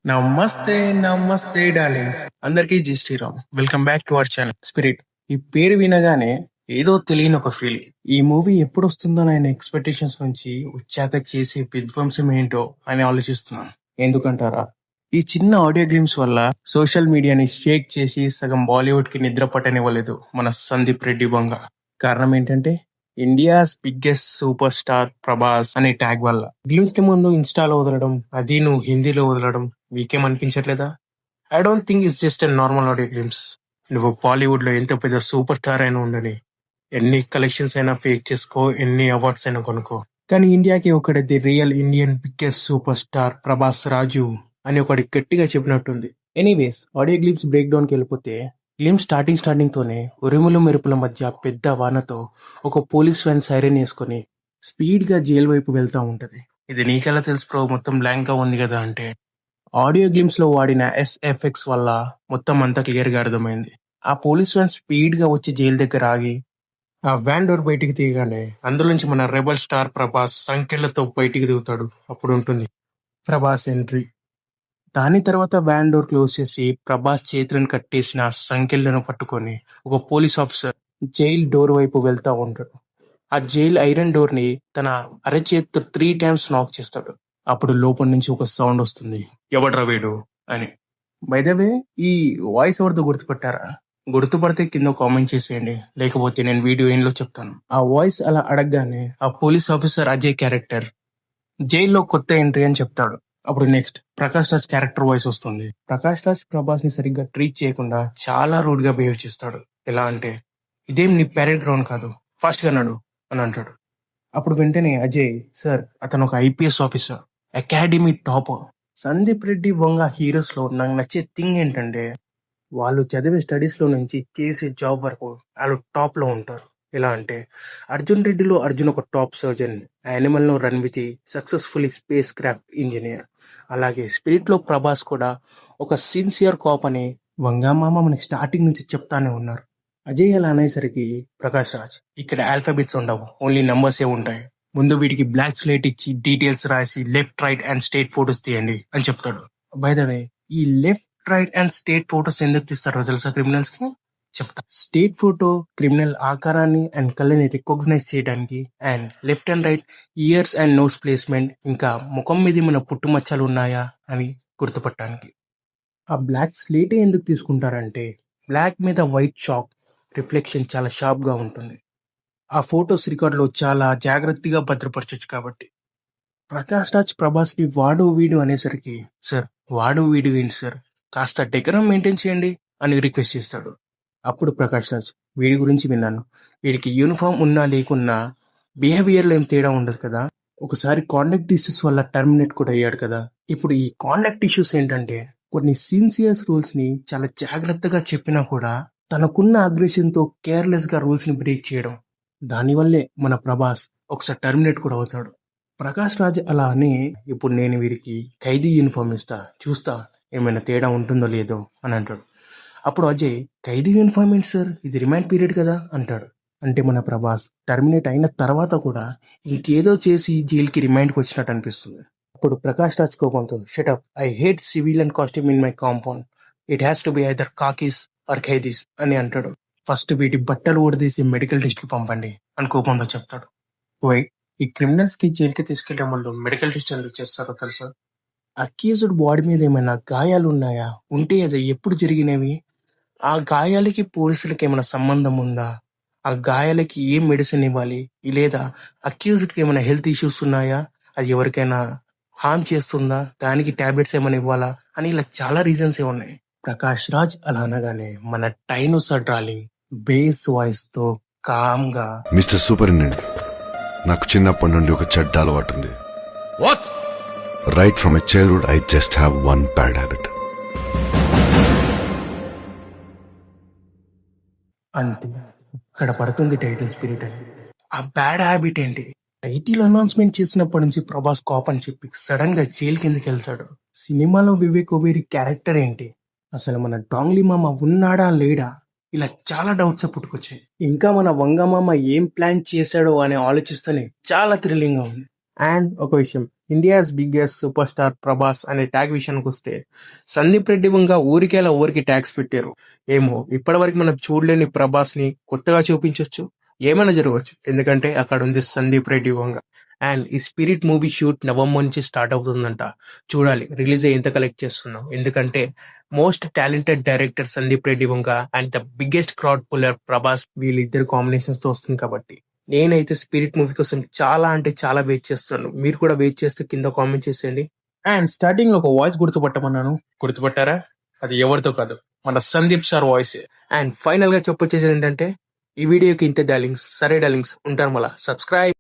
నమస్తే నమస్తే డార్లింగ్స్, అందరికీ జై Sriram. Welcome back to our channel spirit. ఈ పేరు వినగానే ఏదో తెలియని ఒక ఫీల్. ఈ మూవీ ఎప్పుడు వస్తుందో నేను ఎక్స్పెక్టేషన్స్ నుంచి వచ్చాక చేసే విధ్వంసం ఏంటో అని ఆలోచిస్తున్నాను. ఎందుకంటారా, ఈ చిన్న ఆడియో గ్లిమ్స్ వల్ల సోషల్ మీడియాని షేక్ చేసి సగం బాలీవుడ్ కి నిద్ర పట్టనివ్వలేదు మన సందీప్ రెడ్డి వంగ. కారణం ఏంటంటే India's biggest super star Prabhas అనే ట్యాగ్ వల్ల. గ్లిమ్స్ కి ముందు ఇన్స్టాలో వదలడం, అది నువ్వు హిందీలో వదలడం మీకేం అనిపించట్లేదా? I don't think it's just a normal audio glimpse. నువ్వు బాలీవుడ్ లో ఎంత పెద్ద సూపర్ స్టార్ అయినా ఉండని, ఎన్ని కలెక్షన్స్ అయినా ఫేక్ చేసుకో, ఎన్ని అవార్డ్స్ అయినా కొనుక్కో, కానీ ఇండియాకి ఒకటి the real Indian biggest super star Prabhas Raju అని ఒకటి గట్టిగా చెప్పినట్టుంది. Anyways, audio glimpse break down కి వెళ్ళిపోతే, గ్లిమ్ స్టార్టింగ్ తోనే ఉరుములు మెరుపుల మధ్య పెద్ద వానతో ఒక పోలీస్ వ్యాన్ సైరన్ వేసుకొని స్పీడ్ గా జైలు వైపు వెళ్తా ఉంటది. ఇది నీకెలా తెలుసు బ్రో, మొత్తం బ్లాంక్ గా ఉంది కదా అంటే, ఆడియో గ్లిమ్స్ లో వాడిన ఎస్ఎఫ్ఎక్స్ వల్ల మొత్తం అంతా క్లియర్ గా అర్థమైంది. ఆ పోలీస్ వ్యాన్ స్పీడ్ గా వచ్చి జైలు దగ్గర ఆగి ఆ వ్యాన్ డోర్ బయటికి తీయగానే అందులోంచి మన రెబల్ స్టార్ ప్రభాస్ సంఖ్యలతో బయటికి దిగుతాడు. అప్పుడు ఉంటుంది ప్రభాస్ ఎంట్రీ. దాని తర్వాత వ్యాన్ డోర్ క్లోజ్ చేసి ప్రభాస్ చేతులను కట్టేసిన సంకెళ్లను పట్టుకొని ఒక పోలీస్ ఆఫీసర్ జైల్ డోర్ వైపు వెళ్తా ఉంటాడు. ఆ జైల్ ఐరన్ డోర్ ని తన అరచేతితో 3 టైమ్స్ నాక్ చేస్తాడు. అప్పుడు లోపల నుంచి ఒక సౌండ్ వస్తుంది, ఎవడ్రా వీడు అని. బై ద వే, ఈ వాయిస్ ఎవరితో గుర్తుపట్టారా? గుర్తుపడితే కింద కామెంట్ చేసేయండి, లేకపోతే నేను వీడియో ఎండ్ లో చెప్తాను. ఆ వాయిస్ అలా అడగగానే ఆ పోలీస్ ఆఫీసర్ అజయ్ క్యారెక్టర్ జైల్లో కొత్త ఎంట్రీ అని చెప్తాడు. అప్పుడు next Prakash Raj character voice వస్తుంది. ప్రకాష్ రాజ్ ప్రభాస్ ని సరిగ్గా ట్రీట్ చేయకుండా చాలా రూడ్ గా బిహేవ్ చేస్తాడు. ఎలా అంటే, ఇదేం నీ ప్యారెడ్ గ్రౌండ్ కాదు, ఫాస్ట్ గా నడు అని అంటాడు. అప్పుడు వెంటనే అజయ్, సార్ అతను ఒక IPS officer, academy topper. Sandeep Reddy Vanga heroes లో నాకు నచ్చే థింగ్ ఏంటంటే, వాళ్ళు చదివే స్టడీస్ లో నుంచి చేసే జాబ్ వరకు వాళ్ళు టాప్ లో ఉంటారు. ఎలా అంటే, అర్జున్ రెడ్డిలో అర్జున్ ఒక టాప్ సర్జన్, యానిమల్ లో Ranvijay successfully space craft engineer. అలాగే స్పిరిట్ లో ప్రభాస్ కూడా ఒక సిన్సియర్ కాప్ అని వంగామామ మనకి స్టార్టింగ్ నుంచి చెప్తానే ఉన్నారు. అజయ్ అలా అనేసరికి ప్రకాష్ రాజ్, ఇక్కడ ఆల్ఫాబెట్స్ ఉండవు, ఓన్లీ నంబర్స్ ఏ ఉంటాయి. ముందు వీటికి బ్లాక్ స్లేట్ ఇచ్చి డీటెయిల్స్ రాసి left right and straight photos తీయండి అని చెప్తాడు. బై ద వే, ఈ left right and straight photos ఎందుకు తీస్తారో తెలుసా క్రిమినల్స్ కి? చెప్తా. స్టేట్ ఫోటో క్రిమినల్ ఆకారాన్ని అండ్ కళ్ళని రికగ్నైజ్ చేయడానికి, and left and right ears and nose placement, ఇంకా ముఖం మీద మన పుట్టుమచ్చలు ఉన్నాయా అని గుర్తుపట్టడానికి. ఆ బ్లాక్ స్లేటే ఎందుకు తీసుకుంటారంటే, బ్లాక్ మీద వైట్ చాక్ రిఫ్లెక్షన్ చాలా షార్ప్ గా ఉంటుంది. ఆ ఫోటోస్ రికార్డ్ లో చాలా జాగ్రత్తగా భద్రపరచొచ్చు కాబట్టి. ప్రకాష్ రాజ్ ప్రభాస్ ని వాడు వీడు అనేసరికి, సార్ వాడు వీడు ఏంటి సార్, కాస్త డెకరం మెయింటైన్ చేయండి అని రిక్వెస్ట్ చేస్తాడు. అప్పుడు ప్రకాష్ రాజ్, వీడి గురించి విన్నాను, వీడికి యూనిఫామ్ ఉన్నా లేకున్నా బిహేవియర్ లో ఏం తేడా ఉండదు కదా, ఒకసారి కాండక్ట్ ఇష్యూస్ వల్ల టర్మినేట్ కూడా అయ్యాడు కదా. ఇప్పుడు ఈ కాండక్ట్ ఇష్యూస్ ఏంటంటే, కొన్ని సిన్సియర్ రూల్స్ ని చాలా జాగ్రత్తగా చెప్పినా కూడా తనకున్న అగ్రెషన్ తో కేర్లెస్ గా రూల్స్ ని బ్రేక్ చేయడం, దానివల్లే మన ప్రభాస్ ఒకసారి టర్మినేట్ కూడా అవుతాడు. ప్రకాష్ రాజ్ అలా అని, ఇప్పుడు నేను వీరికి ఖైదీ యూనిఫామ్ ఇస్తా, చూస్తా ఏమైనా తేడా ఉంటుందో లేదో అని అంటాడు. అప్పుడు అజయ్, ఖైదీ యూనిఫామ్ ఏంటి సార్, ఇది రిమాండ్ పీరియడ్ కదా అంటాడు. అంటే మన ప్రభాస్ టర్మినేట్ అయిన తర్వాత కూడా ఇంకేదో చేసి జైలుకి రిమైండ్కి వచ్చినట్టు అనిపిస్తుంది. అప్పుడు ప్రకాష్ రాజ్ కోపంతో, shut up, I hate civilian costume in my compound, it has to be either khakis or ఖైదీస్ అని అంటాడు. ఫస్ట్ వీటి బట్టలు ఊడదీసి మెడికల్ టెస్ట్ కి పంపండి అని కోపంలో చెప్తాడు. వైట్, ఈ క్రిమినల్స్ కి జైలుకి తీసుకెళ్లే ముందు మెడికల్ టెస్ట్ ఎందుకు చేస్తారో తెలుసా? అక్యూజ్డ్ బాడీ మీద ఏమైనా గాయాలు ఉన్నాయా, ఉంటే అది ఎప్పుడు జరిగినవి, ఆ గాయాలకి పోలీసులకి ఏమైనా సంబంధం ఉందా, ఆ గాయాలకి ఏం మెడిసిన్ ఇవ్వాలి, లేదా అక్యూజ్డ్ కి ఏమైనా హెల్త్ ఇష్యూస్ ఉన్నాయా, అది ఎవరికైనా హార్మ్ చేస్తుందా, దానికి టాబ్లెట్స్ ఏమైనా ఇవ్వాలా అని, ఇలా చాలా రీజన్స్ ఏ ఉన్నాయి. ప్రకాష్ రాజ్ అలా అనగానే మన టైనోసార్ డార్లింగ్ బేస్ వాయిస్ తో కామ్ గా, మిస్టర్ సూపరింటెండెంట్, నాకు చిన్నప్పటి నుండి ఒక చెడ్డ అలవాటు ఉంది. What? Right from my childhood I just have one bad habit. అంతే, ఇక్కడ పడుతుంది టైటిల్ స్పిరిట్ అని. ఆ బ్యాడ్ హ్యాబిట్ ఏంటి? టైటిల్ అనౌన్స్మెంట్ చేసినప్పటి నుంచి ప్రభాస్ కాప్ అని చెప్పి సడన్ గా జైలు కిందకి వెళ్తాడు. సినిమాలో వివేక్ ఒబేరి క్యారెక్టర్ ఏంటి, అసలు మన డాంగ్లీ మామ ఉన్నాడా లేడా, ఇలా చాలా డౌట్స్ పుట్టుకొచ్చాయి. ఇంకా మన వంగమామ ఏం ప్లాన్ చేశాడో అని ఆలోచిస్తేనే చాలా థ్రిల్లింగ్ గా ఉంది. అండ్ ఒక విషయం, India's biggest super star Prabhas అనే ట్యాగ్ విషయానికి వస్తే సందీప్ రెడ్డి వంగ ఊరికేలా ఊరికి ట్యాగ్స్ పెట్టారు. ఏమో ఇప్పటివరకు మనం చూడలేని ప్రభాస్ ని కొత్తగా చూపించొచ్చు, ఏమైనా జరగవచ్చు. ఎందుకంటే అక్కడ ఉంది సందీప్ రెడ్డి వంగ. అండ్ ఈ స్పిరిట్ మూవీ షూట్ నవంబర్ నుంచి స్టార్ట్ అవుతుందంట. చూడాలి రిలీజ్ అయ్యి ఎంత కలెక్ట్ చేస్తున్నాం. ఎందుకంటే most talented director Sandeep Reddy Vanga and the biggest crowd puller Prabhas, వీళ్ళిద్దరు కాంబినేషన్స్ తో వస్తుంది కాబట్టి నేనైతే స్పిరిట్ మూవీ కోసం చాలా అంటే చాలా వెయిట్ చేస్తున్నాను. మీరు కూడా వెయిట్ చేస్తే కింద కామెంట్ చేసేయండి. అండ్ స్టార్టింగ్ లో ఒక వాయిస్ గుర్తుపట్టమన్నాను, గుర్తుపట్టారా? అది ఎవరితో కాదు, మన Sandeep sir voice. And final గా చెప్పొచ్చేది ఏంటంటే ఈ వీడియోకి ఇంతే డార్లింగ్స్. సరే డార్లింగ్స్, ఉంటాను. మళ్ళా సబ్స్క్రైబ్.